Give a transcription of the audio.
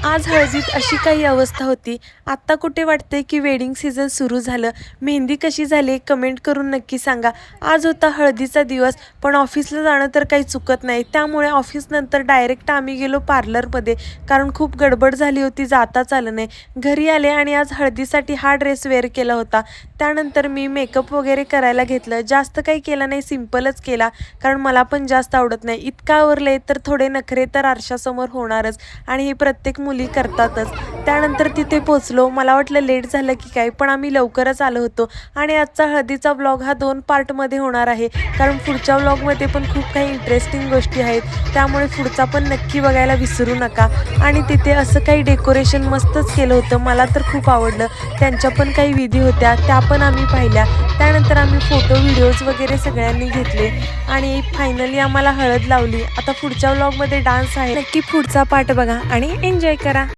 आज हळदीत अशी काही अवस्था होती. आत्ता कुठे वाटतंय की वेडिंग सीझन सुरू झालं. मेहंदी कशी झाली कमेंट करून नक्की सांगा. आज होता हळदीचा दिवस, पण ऑफिसला जाणं तर काही चुकत नाही. त्यामुळे ऑफिसनंतर डायरेक्ट आम्ही गेलो पार्लरमध्ये, कारण खूप गडबड झाली होती, जाताच आलं नाही. घरी आले आणि आज हळदीसाठी हा ड्रेस वेअर केला होता. त्यानंतर मी मेकअप वगैरे करायला घेतलं. जास्त काही केलं नाही, सिम्पलच केला, कारण मला पण जास्त आवडत नाही. इतका आवरले तर थोडे नखरे तर आरशासमोर होणारच, आणि हे प्रत्येक मुली करतातच. त्यानंतर तिथे पोचलो. मला वाटलं लेट झालं की काय, पण आम्ही लवकरच आलो होतो. आणि आजचा हळदीचा व्लॉग हा 2 पार्टमध्ये होणार आहे, कारण पुढच्या व्लॉगमध्ये पण खूप काही इंटरेस्टिंग गोष्टी आहेत. त्यामुळे पुढचा पण नक्की बघायला विसरू नका. आणि तिथे असं काही डेकोरेशन मस्तच केलं होतं, मला तर खूप आवडलं. त्यांच्या पण काही विधी होत्या, त्या पण आम्ही पाहिल्या. त्यानंतर आम्ही फोटो व्हिडिओज वगैरे सगळ्यांनी घेतले आणि फायनली आम्हाला हळद लावली. आता पुढच्या व्लॉगमध्ये डान्स आहे, नक्की पुढचा पार्ट बघा आणि एन्जॉय करा.